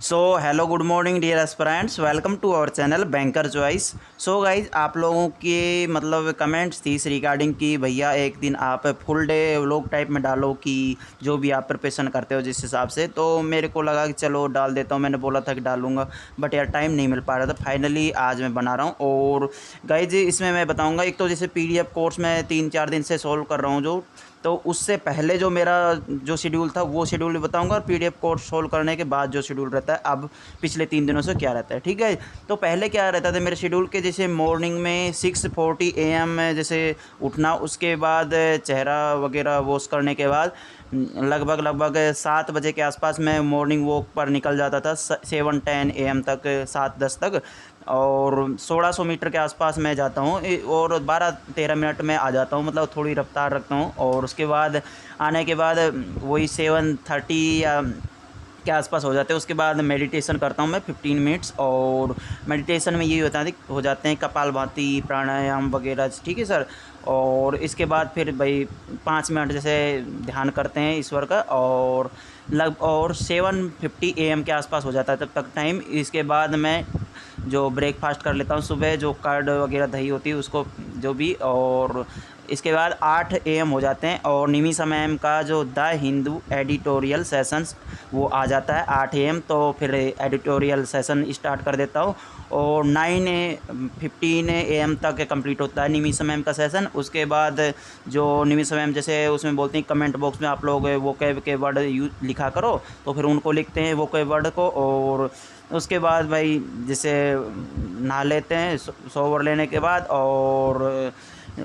So hello good morning dear aspirants, welcome to our channel banker choice. So guys, आप लोगों के मतलब comments थी इस रिगार्डिंग कि भैया एक दिन आप फुल डे व्लॉग टाइप में डालो कि जो भी आप प्रिपरेशन करते हो जिस हिसाब से। तो मेरे को लगा कि चलो डाल देता हूँ, मैंने बोला था कि डालूंगा बट यार टाइम नहीं मिल पा रहा था। फाइनली आज मैं बना रहा हूँ। और गाइज इसमें मैं बताऊँगा, एक तो जैसे PDF कोर्स मैं 3-4 दिन से सॉल्व कर रहा हूँ जो, तो उससे पहले जो मेरा जो शेड्यूल था वो शेड्यूल भी बताऊंगा, और PDF कोर्स सोल्व करने के बाद जो शेड्यूल रहता है अब पिछले 3 दिनों से क्या रहता है। ठीक है, तो पहले क्या रहता था मेरे शेड्यूल के, जैसे मॉर्निंग में 6:40 AM जैसे उठना, उसके बाद चेहरा वगैरह वॉश करने के बाद लगभग 7 बजे के आसपास मैं मॉर्निंग वॉक पर निकल जाता था, 7-10 AM तक, 7-10 तक। और 1600 मीटर के आसपास मैं जाता हूँ और 12-13 मिनट में आ जाता हूँ, मतलब थोड़ी रफ्तार रखता हूँ। और उसके बाद आने के बाद वही 7:30 या के आसपास हो जाते हैं। उसके बाद मेडिटेशन करता हूँ मैं 15 मिनट्स। और मेडिटेशन में यही हो जाते हैं कपालभाति, प्राणायाम वगैरह। ठीक है सर। और इसके बाद फिर भाई 5 मिनट जैसे ध्यान करते हैं ईश्वर का, और 7:50 AM के आसपास हो जाता है तब तक टाइम। इसके बाद मैं जो ब्रेकफास्ट कर लेता हूँ सुबह, जो कर्ड वगैरह दही होती है उसको जो भी। और इसके बाद 8 AM हो जाते हैं, और निमिषा मैम का जो द हिंदू एडिटोरियल सेशंस वो आ जाता है 8 AM। तो फिर एडिटोरियल सेशन स्टार्ट कर देता हूँ, और 9:15 AM तक कंप्लीट होता है निमिषा मैम का सेशन। उसके बाद जो निमिषा मैम जैसे उसमें बोलती हैं कमेंट बॉक्स में आप लोग वोकैब के वर्ड लिखा करो, तो फिर उनको लिखते हैं वोकैब वर्ड को। और उसके बाद भाई जैसे नहा लेते हैं शॉवर लेने के बाद। और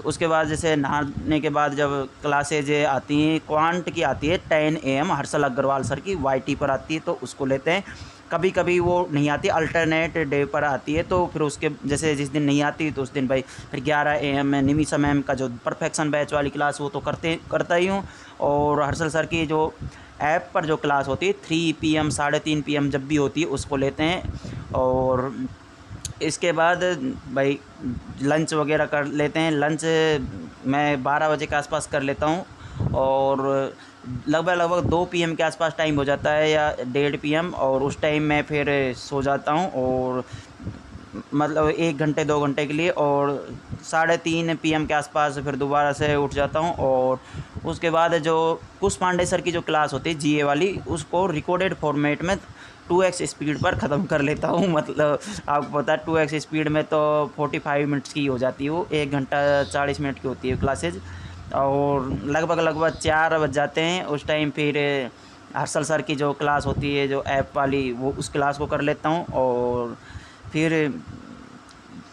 उसके बाद जैसे नहाने के बाद जब क्लासेज आती हैं, क्वांट की आती है 10 AM, हर्षल अग्रवाल सर की YT पर आती है, तो उसको लेते हैं। कभी कभी वो नहीं आती, अल्टरनेट डे पर आती है, तो फिर उसके जैसे जिस दिन नहीं आती तो उस दिन भाई फिर 11 AM में निमिषा मैम का जो परफेक्शन बैच वाली क्लास वो तो करता ही हूँ। और हर्षल सर की जो ऐप पर जो क्लास होती है 3 PM 3:30 PM जब भी होती है उसको लेते हैं। और इसके बाद भाई लंच वगैरह कर लेते हैं। लंच मैं 12 बजे के आसपास कर लेता हूँ, और लगभग 2 PM के आसपास टाइम हो जाता है या 1:30 PM। और उस टाइम मैं फिर सो जाता हूँ, और मतलब 1 घंटे 2 घंटे के लिए। और 3:30 PM के आसपास फिर दोबारा से उठ जाता हूँ। और उसके बाद जो कुश पांडे सर की जो क्लास होती है GA वाली, उसको रिकॉर्डेड फॉर्मेट में 2x स्पीड पर ख़त्म कर लेता हूँ। मतलब आपको पता है 2x स्पीड में तो 45 मिनट्स की हो जाती है, वो 1 घंटा 40 मिनट की होती है क्लासेज। और लगभग 4 बज जाते हैं उस टाइम। फिर हर्षल सर की जो क्लास होती है जो ऐप वाली, वो उस क्लास को कर लेता हूँ। और फिर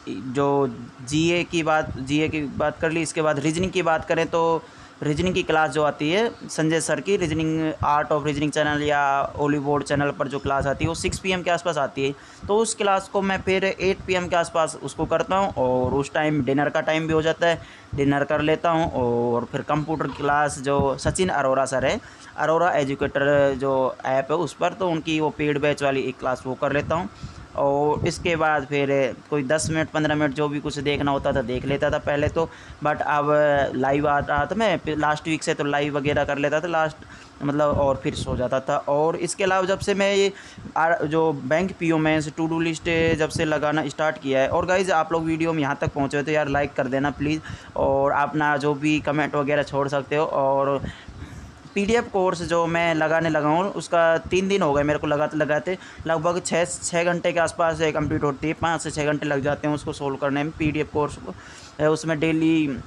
जो GA की बात कर ली। इसके बाद रीजनिंग की बात करें तो रीजनिंग की क्लास जो आती है संजय सर की, reasoning art of reasoning channel या ओली बोर्ड चैनल पर जो क्लास आती है वो 6 PM के आसपास आती है। तो उस क्लास को मैं फिर 8 PM के आसपास उसको करता हूँ, और उस टाइम डिनर का टाइम भी हो जाता है, डिनर कर लेता हूँ। और फिर कंप्यूटर क्लास जो सचिन अरोरा सर है, अरोरा एजुकेटर जो ऐप है उस पर, तो उनकी वो पेड बैच वाली एक क्लास वो कर लेता हूँ। और इसके बाद फिर कोई 10 मिनट 15 मिनट जो भी कुछ देखना होता था देख लेता था पहले तो। बट अब लाइव आ रहा था, मैं लास्ट वीक से तो लाइव वगैरह कर लेता था लास्ट मतलब, और फिर सो जाता था। और इसके अलावा जब से मैं ये जो bank PO mains to do list जब से लगाना स्टार्ट किया है, और गाइज़ आप लोग वीडियो में यहाँ तक पहुँचे हो तो यार लाइक कर देना प्लीज़, और अपना जो भी कमेंट वगैरह छोड़ सकते हो। और PDF कोर्स जो मैं लगाने लगा हूँ उसका 3 दिन हो गए मेरे को लगाते लगभग 6 घंटे के आसपास कंप्लीट होती है, 5 से 6 घंटे लग जाते हैं उसको सोल्व करने में PDF कोर्स को। उसमें डेली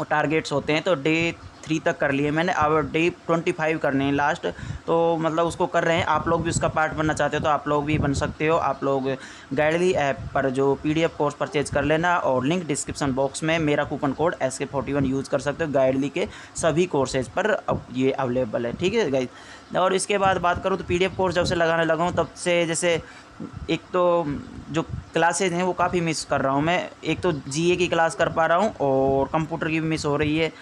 टारगेट्स होते हैं, तो डे 3 तक कर लिए मैंने, अब डे 25 करने हैं लास्ट। तो मतलब उसको कर रहे हैं। आप लोग भी उसका पार्ट बनना चाहते हो तो आप लोग भी बन सकते हो। आप लोग गाइडली ऐप पर जो PDF कोर्स परचेज कर लेना, और लिंक डिस्क्रिप्शन बॉक्स में मेरा कूपन कोड SK41 यूज़ कर सकते हो। गाइडली के सभी कोर्सेज पर अब ये अवेलेबल है। ठीक है गाइज। और इसके बाद बात करूँ तो PDF कोर्स जब से लगाने लगा हूँ तब से जैसे एक तो जो क्लासेज हैं वो काफ़ी मिस कर रहा हूँ मैं। एक तो GA की क्लास कर पा रहा हूँ, और कंप्यूटर की भी मिस हो रही है।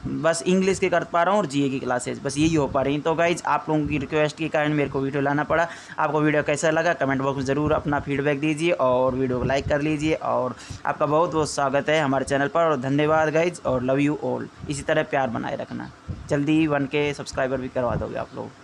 बस इंग्लिश की कर पा रहा हूँ, और GA की क्लासेज बस यही हो पा रही हैं। तो गाइज आप लोगों की रिक्वेस्ट के कारण मेरे को वीडियो लाना पड़ा। आपको वीडियो कैसा लगा कमेंट बॉक्स में ज़रूर अपना फीडबैक दीजिए, और वीडियो को लाइक कर लीजिए। और आपका बहुत बहुत स्वागत है हमारे चैनल पर, और धन्यवाद गाइज, और लव यू ऑल। इसी तरह प्यार बनाए रखना, जल्दी 1K सब्सक्राइबर भी करवा दोगे आप लोग।